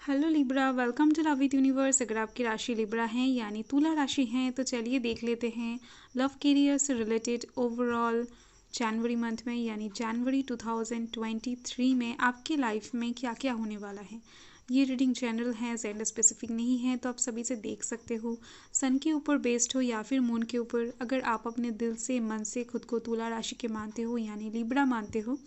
Hello Libra, welcome to love with universe. अगर आपकी राशि लिब्रा है यानी तुला राशि है तो चलिए देख लेते हैं लव करियर से रिलेटेड ओवरऑल जनवरी मंथ में यानी जनवरी 2023 में आपकी लाइफ में क्या क्या होने वाला है। ये रीडिंग जनरल है, जेंडर स्पेसिफिक नहीं है, तो आप सभी से देख सकते हो। सन के ऊपर बेस्ड हो या फिर मून के ऊपर। अगर आप अपने दिल से मन से खुद को तुला राशि के मानते हो यानी लिब्रा मानते हो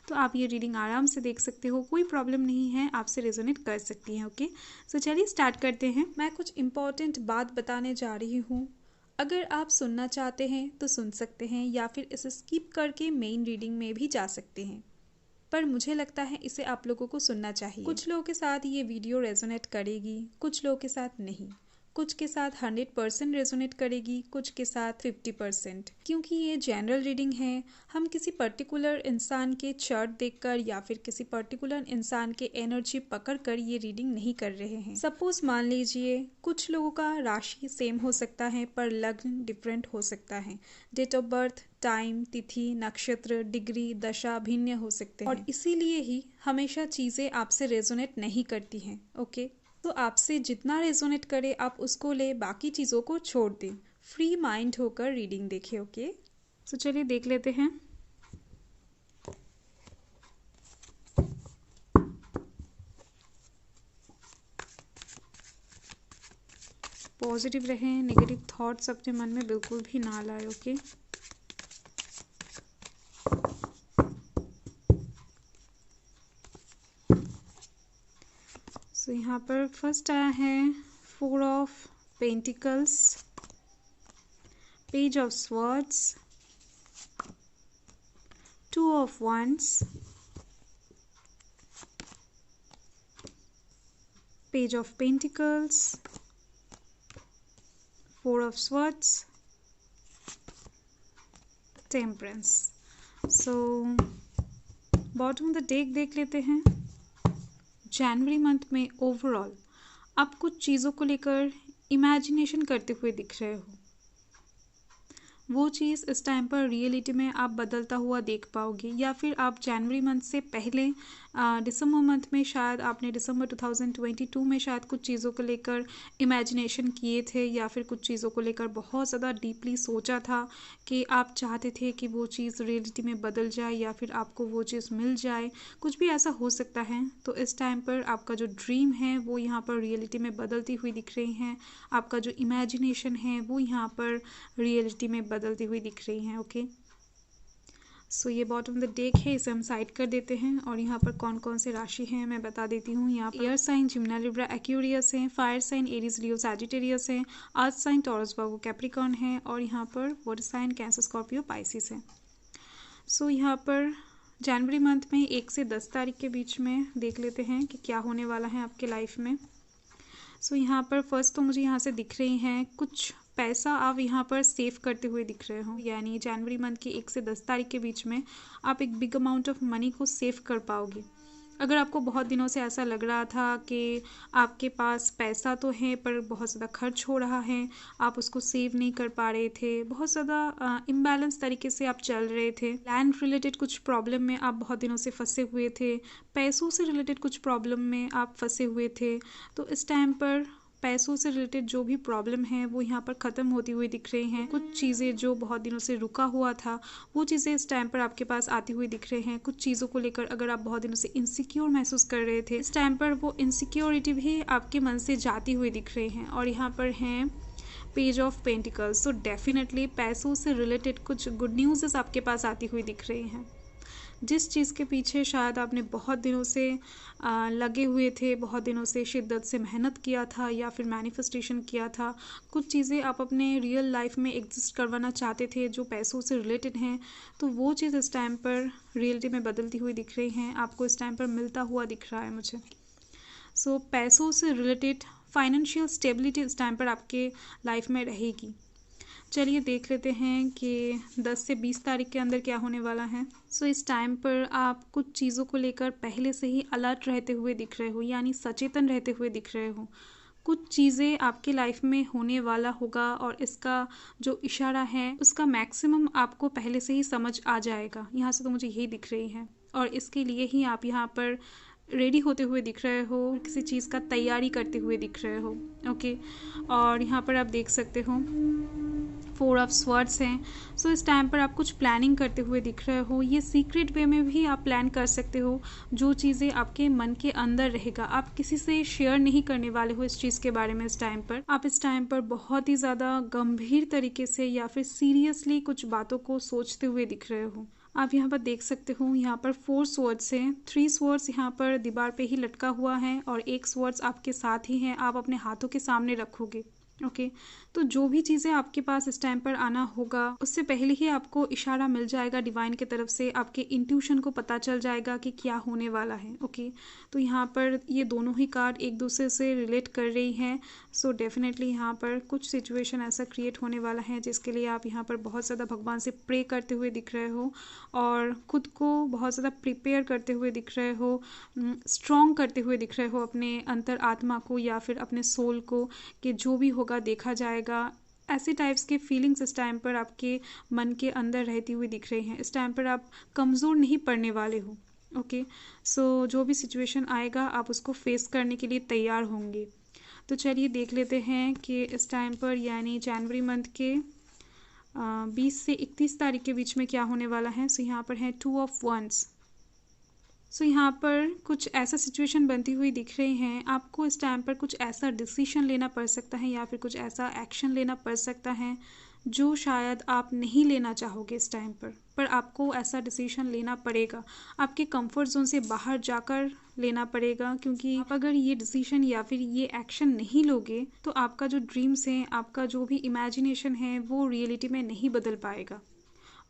तो आप ये रीडिंग आराम से देख सकते हो, कोई प्रॉब्लम नहीं है, आपसे रेजोनेट कर सकती हैं। ओके, सो चलिए स्टार्ट करते हैं। मैं कुछ इंपॉर्टेंट बात बताने जा रही हूँ। अगर आप सुनना चाहते हैं तो सुन सकते हैं या फिर इसे स्किप करके मेन रीडिंग में भी जा सकते हैं, पर मुझे लगता है इसे आप लोगों को सुनना चाहिए। कुछ लोगों के साथ ये वीडियो रेजोनेट करेगी, कुछ लोगों के साथ नहीं। कुछ के साथ 100% रेजोनेट करेगी, कुछ के साथ 50%। क्योंकि ये जनरल रीडिंग है, हम किसी पर्टिकुलर इंसान के चार्ट देखकर या फिर किसी पर्टिकुलर इंसान के एनर्जी पकड़कर ये रीडिंग नहीं कर रहे हैं। सपोज मान लीजिए कुछ लोगों का राशि सेम हो सकता है पर लग्न डिफरेंट हो सकता है। डेट ऑफ बर्थ, टाइम, तिथि, नक्षत्र, डिग्री, दशा भिन्न हो सकते हैं और इसीलिए ही हमेशा चीज़ें आपसे रेजोनेट नहीं करती हैं। ओके, तो आपसे जितना रेजोनेट करे आप उसको ले, बाकी चीज़ों को छोड़ दें। फ्री माइंड होकर रीडिंग देखें। ओके, तो चलिए देख लेते हैं। पॉजिटिव रहें, नेगेटिव थॉट्स अपने मन में बिल्कुल भी ना लाए। ओके, सो यहाँ पर फर्स्ट आया है 4 of pentacles, page of swords, 2 of wands, page of pentacles, 4 of swords, temperance. So bottom of the deck देख लेते हैं। जनवरी मंथ में ओवरऑल आप कुछ चीज़ों को लेकर इमेजिनेशन करते हुए दिख रहे हो। वो चीज़ इस टाइम पर रियलिटी में आप बदलता हुआ देख पाओगे, या फिर आप जनवरी मंथ से पहले दिसंबर मंथ में शायद आपने दिसंबर 2022 में शायद कुछ चीज़ों को लेकर इमेजिनेशन किए थे, या फिर कुछ चीज़ों को लेकर बहुत ज़्यादा डीपली सोचा था कि आप चाहते थे कि वो चीज़ रियलिटी में बदल जाए या फिर आपको वो चीज़ मिल जाए। कुछ भी ऐसा हो सकता है। तो इस टाइम पर आपका जो ड्रीम है वो यहाँ पर रियलिटी में बदलती हुई दिख रही हैं। आपका जो इमेजिनेशन है वो यहाँ पर रियलिटी में बदलती हुई दिख रही हैं। ओके, सो ये बॉटम द डेक है, इसे हम साइड कर देते हैं। और यहाँ पर कौन कौन से राशि हैं मैं बता देती हूँ। यहाँ पर air sign Gemini Libra Aquarius है, fire sign Aries Leo Sagittarius है, earth sign Taurus Virgo Capricorn है, और यहाँ पर water sign Cancer Scorpio Pisces है। सो यहाँ पर जनवरी मंथ में 1 से 10 तारीख के बीच में देख लेते हैं कि क्या होने वाला है आपके लाइफ में। सो यहाँ पर फर्स्ट तो मुझे यहाँ से दिख रही हैं कुछ पैसा आप यहाँ पर सेव करते हुए दिख रहे हो, यानी जनवरी मंथ की 1 से 10 तारीख के बीच में आप एक बिग अमाउंट ऑफ मनी को सेव कर पाओगे। अगर आपको बहुत दिनों से ऐसा लग रहा था कि आपके पास पैसा तो है पर बहुत ज़्यादा खर्च हो रहा है, आप उसको सेव नहीं कर पा रहे थे, बहुत ज़्यादा इम्बैलेंस तरीके से आप चल रहे थे, लैंड रिलेटेड कुछ प्रॉब्लम में आप बहुत दिनों से फंसे हुए थे, पैसों से रिलेटेड कुछ प्रॉब्लम में आप फंसे हुए थे, तो इस टाइम पर पैसों से रिलेटेड जो भी प्रॉब्लम है वो यहाँ पर ख़त्म होती हुई दिख रही हैं। कुछ चीज़ें जो बहुत दिनों से रुका हुआ था वो चीज़ें इस टाइम पर आपके पास आती हुई दिख रहे हैं। कुछ चीज़ों को लेकर अगर आप बहुत दिनों से इनसिक्योर महसूस कर रहे थे, इस टाइम पर वो इनसिक्योरिटी भी आपके मन से जाती हुई दिख रही हैं। और यहाँ पर हैं page of pentacles, so definitely पैसों से रिलेटेड कुछ गुड न्यूज़ आपके पास आती हुई दिख रही हैं। जिस चीज़ के पीछे शायद आपने बहुत दिनों से लगे हुए थे, बहुत दिनों से शिद्दत से मेहनत किया था या फिर मैनिफेस्टेशन किया था, कुछ चीज़ें आप अपने रियल लाइफ में एग्जिस्ट करवाना चाहते थे जो पैसों से रिलेटेड हैं, तो वो चीज़ इस टाइम पर रियलिटी में बदलती हुई दिख रही हैं, आपको इस टाइम पर मिलता हुआ दिख रहा है मुझे। सो पैसों से रिलेटेड फाइनेंशियल स्टेबिलिटी इस टाइम पर आपके लाइफ में रहेगी। चलिए देख लेते हैं कि 10 से 20 तारीख के अंदर क्या होने वाला है। सो इस टाइम पर आप कुछ चीज़ों को लेकर पहले से ही अलर्ट रहते हुए दिख रहे हो, यानी सचेतन रहते हुए दिख रहे हो। कुछ चीज़ें आपके लाइफ में होने वाला होगा और इसका जो इशारा है उसका मैक्सिमम आपको पहले से ही समझ आ जाएगा। यहाँ से तो मुझे यही दिख रही है और इसके लिए ही आप यहाँ पर रेडी होते हुए दिख रहे हो, किसी चीज़ का तैयारी करते हुए दिख रहे हो। ओके, और यहाँ पर आप देख सकते हो 4 ऑफ स्वॉर्ड्स हैं। सो इस टाइम पर आप कुछ प्लानिंग करते हुए दिख रहे हो। ये सीक्रेट वे में भी आप प्लान कर सकते हो। जो चीज़ें आपके मन के अंदर रहेगा, आप किसी से शेयर नहीं करने वाले हो इस चीज़ के बारे में। इस टाइम पर आप इस टाइम पर बहुत ही ज़्यादा गंभीर तरीके से या फिर सीरियसली कुछ बातों को सोचते हुए दिख रहे हो। आप यहाँ पर देख सकते हो, यहाँ पर 4 स्वॉर्ड्स हैं। 3 स्वॉर्ड्स यहाँ पर दीवार पे ही लटका हुआ है और एक स्वॉर्ड्स आपके साथ ही है, आप अपने हाथों के सामने रखोगे। ओके, तो जो भी चीज़ें आपके पास इस टाइम पर आना होगा, उससे पहले ही आपको इशारा मिल जाएगा डिवाइन की तरफ से। आपके इंट्यूशन को पता चल जाएगा कि क्या होने वाला है। ओके, तो यहाँ पर ये दोनों ही कार्ड एक दूसरे से रिलेट कर रही हैं। सो डेफिनेटली यहाँ पर कुछ सिचुएशन ऐसा क्रिएट होने वाला है जिसके लिए आप यहाँ पर बहुत ज़्यादा भगवान से प्रे करते हुए दिख रहे हो और खुद को बहुत ज़्यादा प्रिपेयर करते हुए दिख रहे हो, स्ट्रॉन्ग करते हुए दिख रहे हो अपने अंतर आत्मा को या फिर अपने सोल को, कि जो भी होगा देखा जाएगा। ऐसे टाइप्स के फीलिंग्स इस टाइम पर आपके मन के अंदर रहती हुई दिख रही हैं। इस टाइम पर आप कमज़ोर नहीं पड़ने वाले हो। ओके, सो जो भी सिचुएशन आएगा आप उसको फेस करने के लिए तैयार होंगे। तो चलिए देख लेते हैं कि इस टाइम पर यानी जनवरी मंथ के 20 से 31 तारीख के बीच में क्या होने वाला है। सो यहाँ पर है 2 ऑफ वंस। सो यहाँ पर कुछ ऐसा सिचुएशन बनती हुई दिख रही हैं। आपको इस टाइम पर कुछ ऐसा डिसीजन लेना पड़ सकता है या फिर कुछ ऐसा एक्शन लेना पड़ सकता है जो शायद आप नहीं लेना चाहोगे इस टाइम पर आपको ऐसा डिसीजन लेना पड़ेगा। आपके कंफर्ट जोन से बाहर जाकर लेना पड़ेगा, क्योंकि आप अगर ये डिसीजन या फिर ये एक्शन नहीं लोगे तो आपका जो ड्रीम्स हैं, आपका जो भी इमेजिनेशन है, वो रियलिटी में नहीं बदल पाएगा।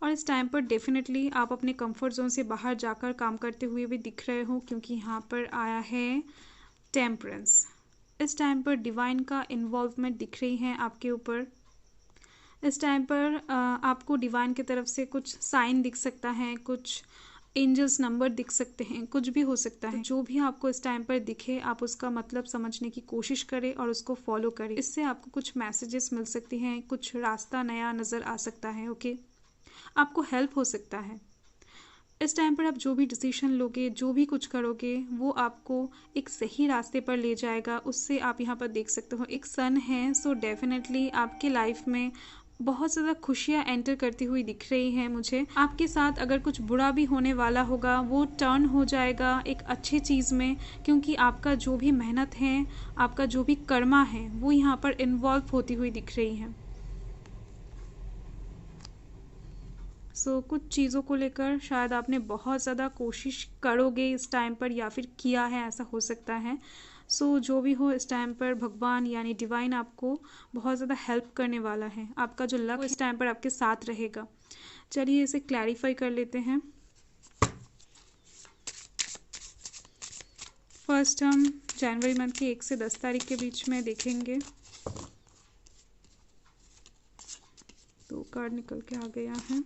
और इस टाइम पर डेफिनेटली आप अपने कंफर्ट जोन से बाहर जाकर काम करते हुए भी दिख रहे हो, क्योंकि यहाँ पर आया है टेम्परेंस। इस टाइम पर डिवाइन का इन्वॉल्वमेंट दिख रही है आपके ऊपर। इस टाइम पर आपको डिवाइन की तरफ से कुछ साइन दिख सकता है, कुछ एंजल्स नंबर दिख सकते हैं, कुछ भी हो सकता है। जो भी आपको इस टाइम पर दिखे आप उसका मतलब समझने की कोशिश करें और उसको फॉलो करें। इससे आपको कुछ मैसेजेस मिल सकती हैं, कुछ रास्ता नया नज़र आ सकता है। ओके, आपको हेल्प हो सकता है। इस टाइम पर आप जो भी डिसीजन लोगे, जो भी कुछ करोगे, वो आपको एक सही रास्ते पर ले जाएगा। उससे आप यहाँ पर देख सकते हो एक सन है। सो डेफिनेटली आपके लाइफ में बहुत ज़्यादा खुशियाँ एंटर करती हुई दिख रही हैं मुझे। आपके साथ अगर कुछ बुरा भी होने वाला होगा वो टर्न हो जाएगा एक अच्छी चीज़ में, क्योंकि आपका जो भी मेहनत है, आपका जो भी कर्मा है, वो यहाँ पर इन्वॉल्व होती हुई दिख रही है। सो कुछ चीज़ों को लेकर शायद आपने बहुत ज़्यादा कोशिश करोगे इस टाइम पर या फिर किया है, ऐसा हो सकता है। सो जो भी हो इस टाइम पर भगवान यानी डिवाइन आपको बहुत ज़्यादा हेल्प करने वाला है। आपका जो लक इस टाइम पर आपके साथ रहेगा। चलिए इसे क्लैरिफाई कर लेते हैं। फर्स्ट हम जनवरी मंथ के 1 से 10 तारीख के बीच में देखेंगे। तो कार्ड निकल के आ गया है।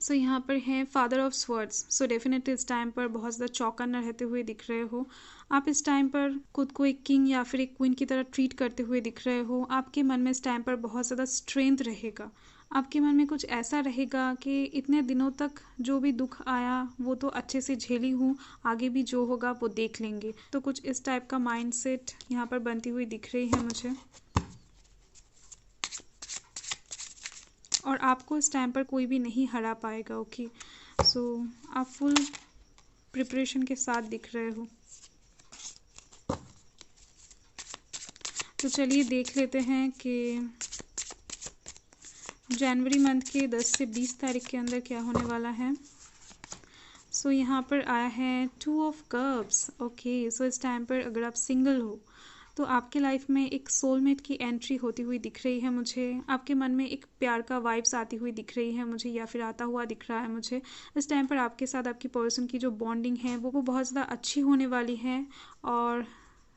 सो यहाँ पर है father of swords. So definitely इस टाइम पर बहुत ज़्यादा चौकन्ना रहते हुए दिख रहे हो। आप इस टाइम पर खुद को एक किंग या फिर एक क्वीन की तरह ट्रीट करते हुए दिख रहे हो। आपके मन में इस टाइम पर बहुत ज़्यादा स्ट्रेंथ रहेगा। आपके मन में कुछ ऐसा रहेगा कि इतने दिनों तक जो भी दुख आया वो तो अच्छे से झेली हूँ, आगे भी जो होगा वो देख लेंगे। तो कुछ इस टाइप का माइंडसेट यहाँ पर बनती हुई दिख रही है मुझे। और आपको इस टाइम पर कोई भी नहीं हरा पाएगा। ओके, सो आप फुल प्रिपरेशन के साथ दिख रहे हो। तो चलिए देख लेते हैं कि जनवरी मंथ के 10 से 20 तारीख के अंदर क्या होने वाला है। सो यहाँ पर आया है 2 ऑफ कप्स। ओके, सो इस टाइम पर अगर आप सिंगल हो तो आपके लाइफ में एक सोलमेट की एंट्री होती हुई दिख रही है मुझे। आपके मन में एक प्यार का वाइब्स आती हुई दिख रही है मुझे, या फिर आता हुआ दिख रहा है मुझे। इस टाइम पर आपके साथ आपकी पर्सन की जो बॉन्डिंग है वो बहुत ज़्यादा अच्छी होने वाली है और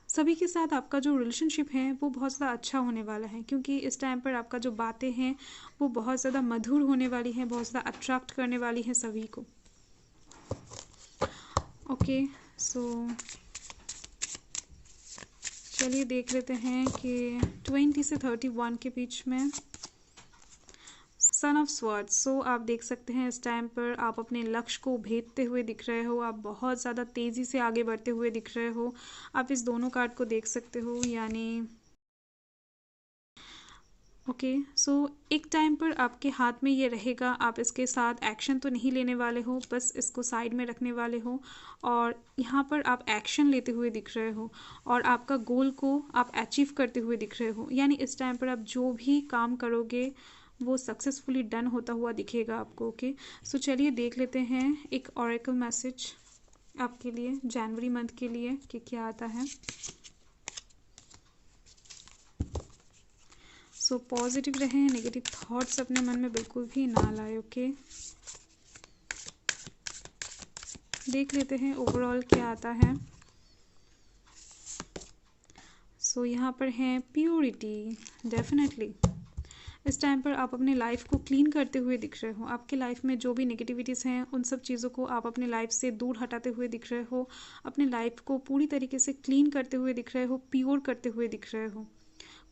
सभी के साथ आपका जो रिलेशनशिप है वो बहुत ज़्यादा अच्छा होने वाला है, क्योंकि इस टाइम पर आपका जो बातें हैं वो बहुत ज़्यादा मधुर होने वाली हैं, बहुत ज़्यादा अट्रैक्ट करने वाली हैं सभी को। ओके, सो चलिए देख लेते हैं कि 20 से 31 के बीच में सन ऑफ स्वर्ड्स। सो आप देख सकते हैं इस टाइम पर आप अपने लक्ष्य को भेदते हुए दिख रहे हो, आप बहुत ज़्यादा तेज़ी से आगे बढ़ते हुए दिख रहे हो। आप इस दोनों कार्ड को देख सकते हो, यानी ओके सो एक टाइम पर आपके हाथ में ये रहेगा, आप इसके साथ एक्शन तो नहीं लेने वाले हो, बस इसको साइड में रखने वाले हो और यहाँ पर आप एक्शन लेते हुए दिख रहे हो और आपका गोल को आप अचीव करते हुए दिख रहे हो। यानी इस टाइम पर आप जो भी काम करोगे वो सक्सेसफुली डन होता हुआ दिखेगा आपको। ओके सो चलिए देख लेते हैं एक ऑरेकल मैसेज आपके लिए जनवरी मंथ के लिए कि क्या आता है। सो पॉजिटिव रहें, नेगेटिव थॉट्स अपने मन में बिल्कुल भी ना लाए। ओके देख लेते हैं ओवरऑल क्या आता है। सो यहाँ पर है प्योरिटी। डेफिनेटली इस टाइम पर आप अपने लाइफ को क्लीन करते हुए दिख रहे हो। आपके लाइफ में जो भी नेगेटिविटीज़ हैं उन सब चीज़ों को आप अपने लाइफ से दूर हटाते हुए दिख रहे हो, अपने लाइफ को पूरी तरीके से क्लीन करते हुए दिख रहे हो, प्योर करते हुए दिख रहे हो।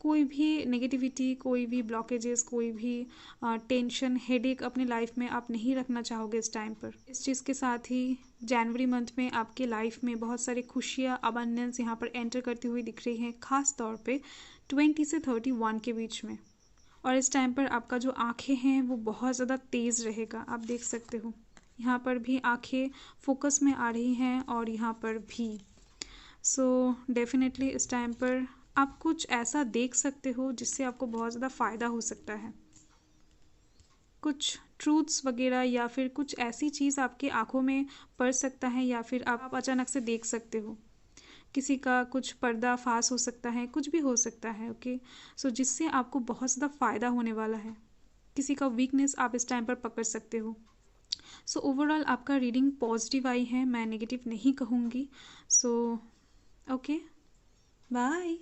कोई भी नेगेटिविटी, कोई भी ब्लॉकेजेस, कोई भी टेंशन, हेडेक अपने लाइफ में आप नहीं रखना चाहोगे इस टाइम पर। इस चीज़ के साथ ही जनवरी मंथ में आपके लाइफ में बहुत सारी खुशियाँ, अबंडेंस यहाँ पर एंटर करती हुई दिख रही हैं, खास तौर पे 20 से 31 के बीच में। और इस टाइम पर आपका जो आँखें हैं वो बहुत ज़्यादा तेज़ रहेगा, आप देख सकते हो यहाँ पर भी आँखें फोकस में आ रही हैं और यहाँ पर भी। सो डेफिनेटली इस टाइम पर आप कुछ ऐसा देख सकते हो जिससे आपको बहुत ज़्यादा फ़ायदा हो सकता है। कुछ ट्रूथ्स वगैरह या फिर कुछ ऐसी चीज़ आपके आँखों में पड़ सकता है या फिर आप अचानक से देख सकते हो। किसी का कुछ पर्दा फाश हो सकता है, कुछ भी हो सकता है। ओके सो जिससे आपको बहुत ज़्यादा फ़ायदा होने वाला है। किसी का वीकनेस आप इस टाइम पर पकड़ सकते हो। सो ओवरऑल आपका रीडिंग पॉजिटिव आई है, मैं नेगेटिव नहीं कहूँगी। So okay bye.